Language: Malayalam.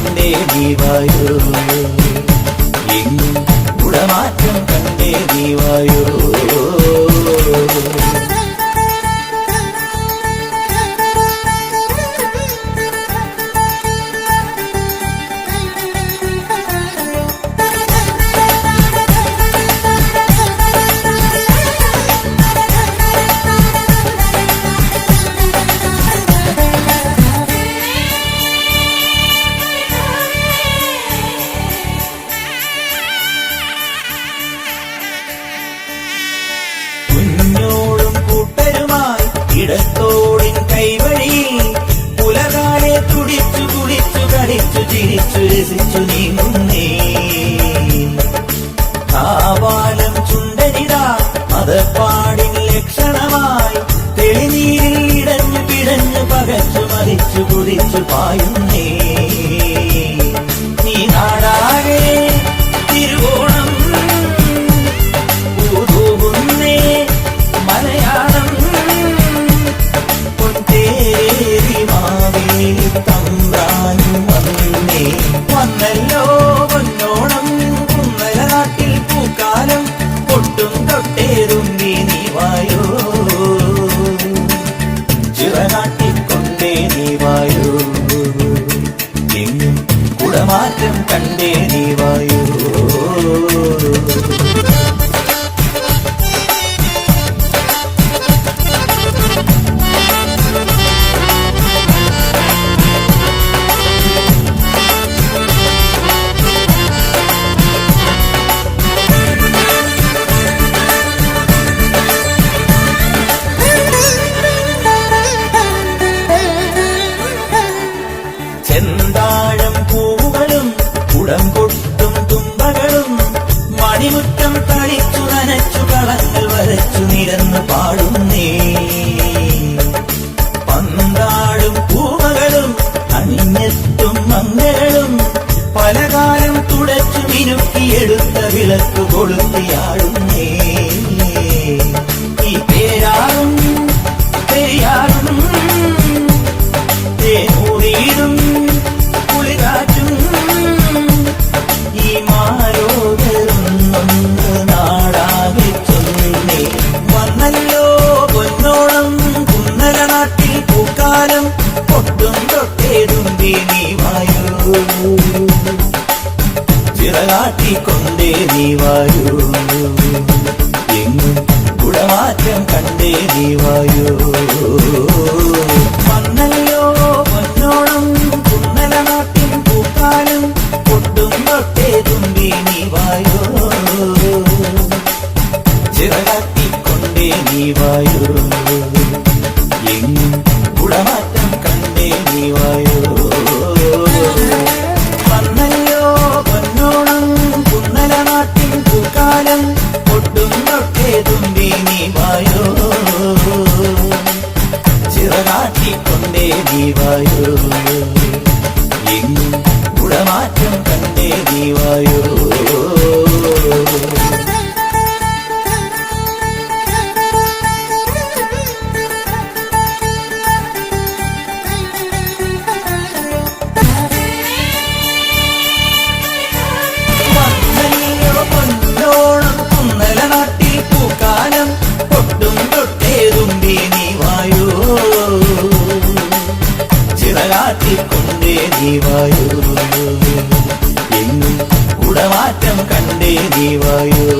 കൊണ്ടേ നീ വായോ, എങ്ങും ഗുണമാറ്റം കണ്ടേ നീ വായോ. ഇടത്തോടിൻ കൈവഴിയിൽ പുലകാലെ തുടിച്ചു കുളിച്ചു കളിച്ചു ചിരിച്ചു രസിച്ചു നീങ്ങുന്നേ. കാവാലം ചുണ്ടനിതാ മതപ്പാടിൻ ലക്ഷണമായി തെളിനീരിൽ ഇടഞ്ഞു പിടഞ്ഞു പകച്ചു മരിച്ചു കുതിച്ചു പായുന്നേ. നീ നാടാകെ തിരുവോണം പൂതൂകുന്നേ, മലയാളം തമ്പ്രാനും വന്നേ. വന്നല്ലോ പൊന്നോണം കുന്നല നാട്ടിൽ പൂക്കാലം, പൊട്ടും തൊട്ടേറുമ്പി നീ വായോ, ചിറനാട്ടിക്കൊണ്ടേ നീ വായോ, എങ്ങും കുടമാറ്റം കണ്ടേ നീ വായോ. ചെന്താഴം പൂവുകളും കുടം കൊട്ടും തുമ്പകളും മണിമുറ്റം തളിച്ചു നനച്ചു കളങ്ങൾ വരച്ചു നിരന്നു പാടുന്നേ. പന്താടും പൂമകളും അണിഞ്ഞെത്തും മംഗളും പലകാലം തുടച്ചു മിനുക്കിയെടുത്ത വിളക്ക് കൊളുത്തിയാടുന്നേ. ഈ പേരാറും പെരിയാറും തേനൂറിയിടും കുളിരാറ്റും ഈ മാരോകരൊന്നൊന്ന് നാടാകെ ചൊന്നേ. വന്നല്ലോ പൊന്നോളം കുന്നല നാട്ടിൽ പൂക്കാലം, പൊട്ടും തൊട്ടേതുമ്പി നീ വായോ, ചിറകാട്ടിക്കൊണ്ടേ നീ വായോ, എങ്ങും ഗുണമാറ്റം കണ്ടേ നീ വായോ. വന്നല്ലോ പൊന്നോളം കുന്നല നാട്ടിൻ പൂക്കാലം, പൊട്ടും തൊട്ടേതുമ്പി നീ വായോ, ചിറകാട്ടിക്കൊണ്ടേ നീ വായോ, എങ്ങും ഗുണമാറ്റം കണ്ടേ നീ വായോ. വന്നല്ലോ പൊന്നോളം കുന്നല നാട്ടിൻ പൂക്കാലം, പൊട്ടും തൊട്ടേതുമ്പി നീ വായോ, ചിറകാട്ടിക്കൊണ്ടേ നീ വായോ, എങ്ങും ഗുണമാറ്റം കണ്ടേ നീ വായോ. വന്നല്ലോ പൊന്നോളം കുന്നല നാട്ടിൽ പൂക്കാലം, പൊട്ടും തൊട്ടേതുമ്പി നീ വായോ, ചിറകാട്ടിക്കൊണ്ടേ നീ വായോ, എങ്ങും ഗുണമാറ്റം കണ്ടേ നീ വായോ.